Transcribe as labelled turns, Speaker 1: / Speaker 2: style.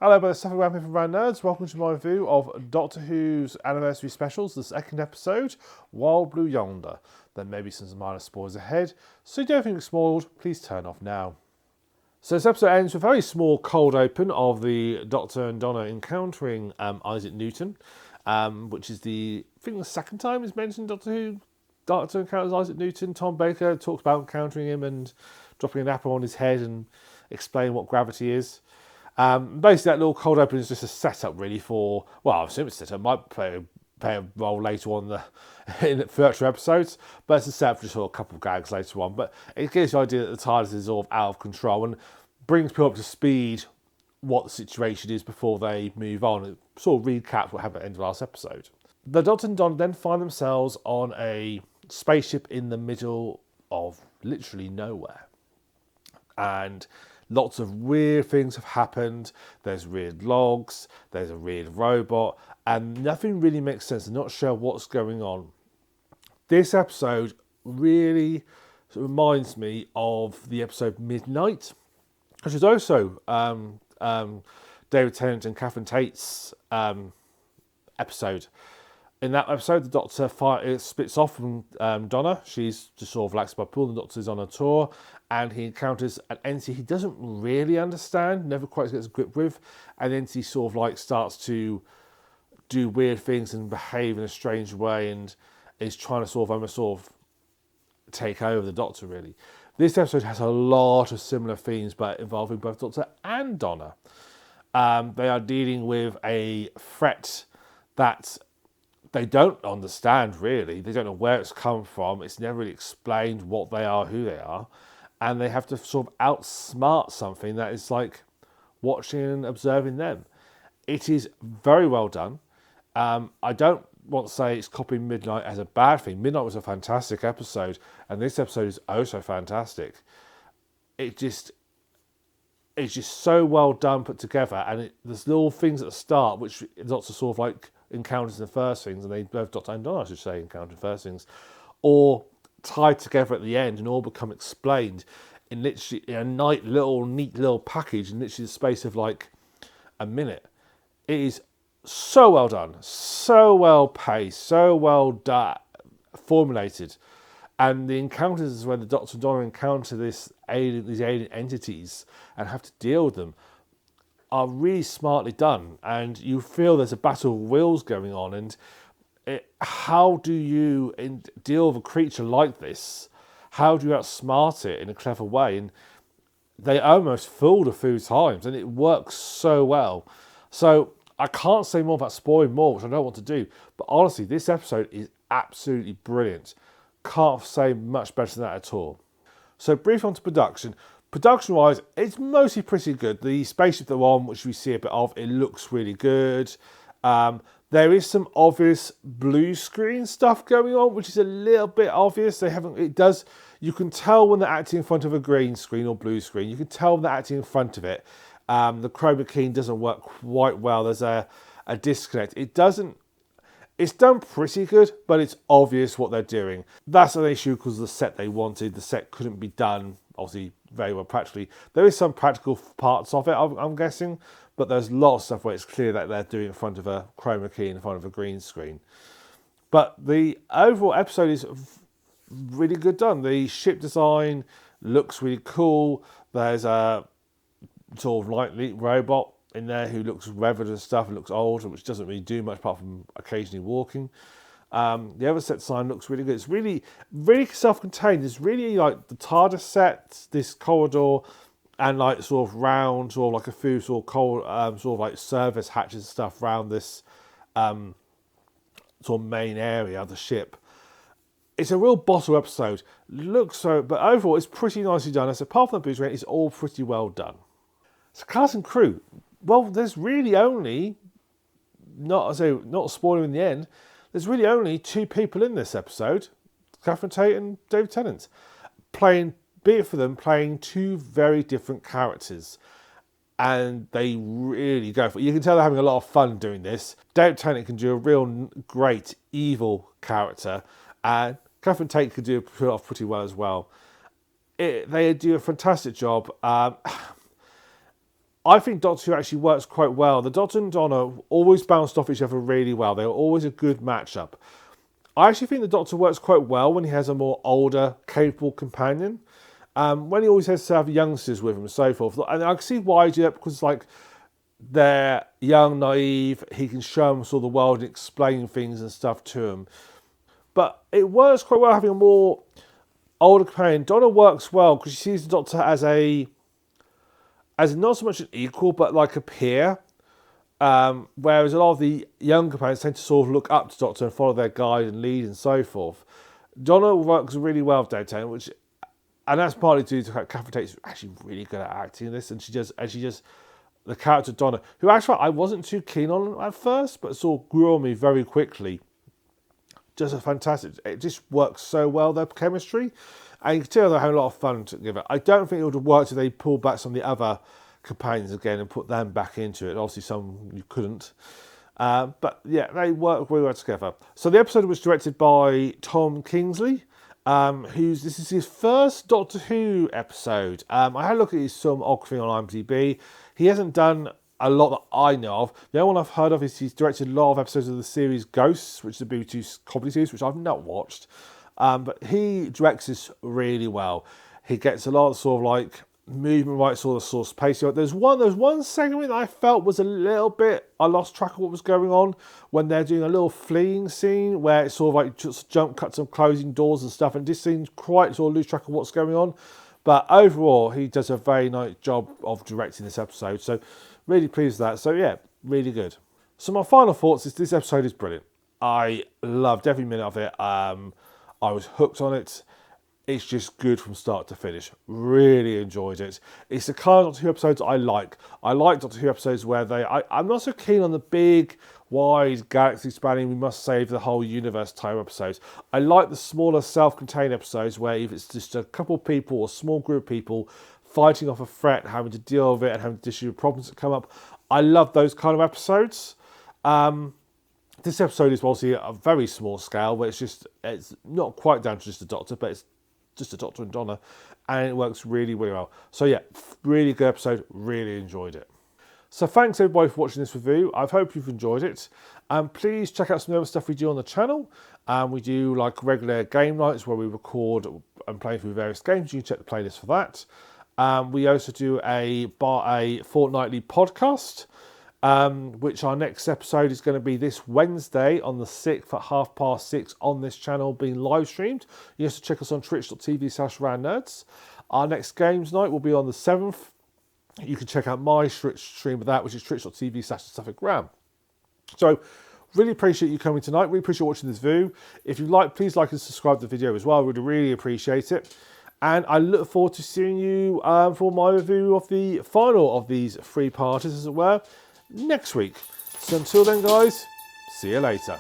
Speaker 1: Hello, by the SuffolkRam from Round Nerds. Welcome to my review of Doctor Who's anniversary specials, the second episode, Wild Blue Yonder. There may be some minor spoilers ahead, so if you don't think it's spoiled, please turn off now. So this episode ends with a very small cold open of the Doctor and Donna encountering Isaac Newton, which is I think the second time it's mentioned Doctor encounters Isaac Newton. Tom Baker talks about encountering him and dropping an apple on his head and explaining what gravity is. Basically, that little cold open is just a setup, really, for, well, I assume it's a setup. Might play a role later on in future episodes, but it's a setup for just sort of a couple of gags later on. But it gives you the idea that the TARDIS is sort of out of control and brings people up to speed what the situation is before they move on. It sort of recaps what happened at the end of last episode. The Doctor and Don then find themselves on a spaceship in the middle of literally nowhere. And lots of weird things have happened. There's weird logs, there's a weird robot, and nothing really makes sense. I'm not sure what's going on. This episode really reminds me of the episode Midnight, which is also David Tennant and Catherine Tate's episode. In that episode, the Doctor splits off from Donna. She's just sort of relaxed by pool. The Doctor's on a tour, and he encounters an entity he doesn't really understand, never quite gets a grip with. And the entity sort of starts to do weird things and behave in a strange way, and is trying to almost take over the Doctor, really. This episode has a lot of similar themes, but involving both Doctor and Donna. They are dealing with a threat that they don't understand, really. They don't know where it's come from. It's never really explained what they are, who they are. And they have to sort of outsmart something that is like watching and observing them. It is very well done. I don't want to say it's copying Midnight as a bad thing. Midnight was a fantastic episode, and this episode is also fantastic. It's just so well done, put together, and there's little things at the start which lots of encounters in the first things, and they both Doctor and Donna, I should say, encountered first things, or tied together at the end and all become explained in literally a neat little package in literally the space of a minute. It is so well done, so well paced, so well formulated, and the encounters is when the Doctor and Donna encounter these alien entities and have to deal with them are really smartly done, and you feel there's a battle of wills going on. And how do you deal with a creature like this? How do you outsmart it in a clever way? And they almost fooled a few times, and it works so well. So I can't say more about spoiling more, which I don't want to do. But honestly, this episode is absolutely brilliant. Can't say much better than that at all. So brief on to production. Production-wise, it's mostly pretty good. The spaceship they're on, which we see a bit of, it looks really good. There is some obvious blue screen stuff going on, which is a little bit obvious. You can tell when they're acting in front of a green screen or blue screen. You can tell when they're acting in front of it. The chroma key doesn't work quite well. There's a disconnect. It's done pretty good, but it's obvious what they're doing. That's an issue because the set they wanted. The set couldn't be done, obviously, very well practically. There is some practical parts of it, I'm guessing, but there's lots of stuff where it's clear that they're doing it in front of a chroma key, in front of a green screen. But the overall episode is really good done. The ship design looks really cool. There's a sort of lightly robot in there who looks weathered and stuff and looks old, which doesn't really do much apart from occasionally walking. The other set design looks really good. It's really, really self-contained. It's really the TARDIS set, this corridor, and sort of round, sort of like a few sort of service hatches and stuff around this sort of main area of the ship. It's a real bottle episode. But overall, it's pretty nicely done. So apart from the boost rate, it's all pretty well done. So cast and crew. Well, there's really only, not spoiling in the end, there's really only two people in this episode, Catherine Tate and David Tennant, playing two very different characters. And they really go for it. You can tell they're having a lot of fun doing this. David Tennant can do a real great evil character, and Catherine Tate can do it off pretty well as well. They do a fantastic job. I think Doctor Who actually works quite well. The Doctor and Donna always bounced off each other really well. They were always a good matchup. I actually think the Doctor works quite well when he has a more older, capable companion. When he always has to have youngsters with him and so forth. And I can see why he did that, because like they're young, naive. He can show them sort of the world and explain things and stuff to them. But it works quite well having a more older companion. Donna works well because she sees the Doctor as not so much an equal, but like a peer. Whereas a lot of the young companions tend to sort of look up to Doctor and follow their guide and lead and so forth. Donna works really well with David Tennant, and that's partly due to Catherine Tate's actually really good at acting in this, and she just the character Donna, who actually I wasn't too keen on at first, but sort of grew on me very quickly. Just a fantastic. It just works so well, their chemistry, and you can tell they're having a lot of fun together. I don't think it would have worked if they pulled back some of the other companions again and put them back into it. Obviously, some you couldn't. But yeah, they work really well together. So the episode was directed by Tom Kingsley, this is his first Doctor Who episode. I had a look at his filmography on IMDb. He hasn't done a lot that I know of. The only one I've heard of is he's directed a lot of episodes of the series Ghosts, which is a BBC comedy series, which I've not watched. But he directs this really well. He gets a lot of sort of like movement right, sort of pacey. There's one segment that I felt was a little bit, I lost track of what was going on when they're doing a little fleeing scene where it's sort of like just jump cuts and closing doors and stuff, and just seems quite sort of lose track of what's going on. But overall, he does a very nice job of directing this episode. So really pleased with that. So yeah, really good. So my final thoughts is this episode is brilliant. I loved every minute of it. I was hooked on it. It's just good from start to finish. Really enjoyed it. It's the kind of Doctor Who episodes I like. I like Doctor Who episodes where I'm not so keen on the big, wide, galaxy-spanning, we must save the whole universe type episodes. I like the smaller, self-contained episodes where if it's just a couple of people or a small group of people fighting off a threat, having to deal with it and having to deal with problems that come up. I love those kind of episodes. This episode is obviously a very small scale, where it's not quite down to just the Doctor, but it's just a Doctor and Donna, and it works really, really well. So yeah, really good episode, really enjoyed it. So thanks everybody for watching this review. I hope you've enjoyed it. Please check out some of the other stuff we do on the channel. We do like regular game nights where we record and play through various games. You can check the playlist for that. We also do a fortnightly podcast, which our next episode is going to be this Wednesday on the 6th at 6:30 on this channel, being live streamed. You have to check us on twitch.tv/rannerds. Our next games night will be on the 7th. You can check out my stream of that, which is twitch.tv/TheSuffolkRam. So really appreciate you coming tonight. Really appreciate watching this video. If you like, please like and subscribe to the video as well. We'd really appreciate it. And I look forward to seeing you for my review of the final of these 3 parts, as it were, next week. So until then, guys, see you later.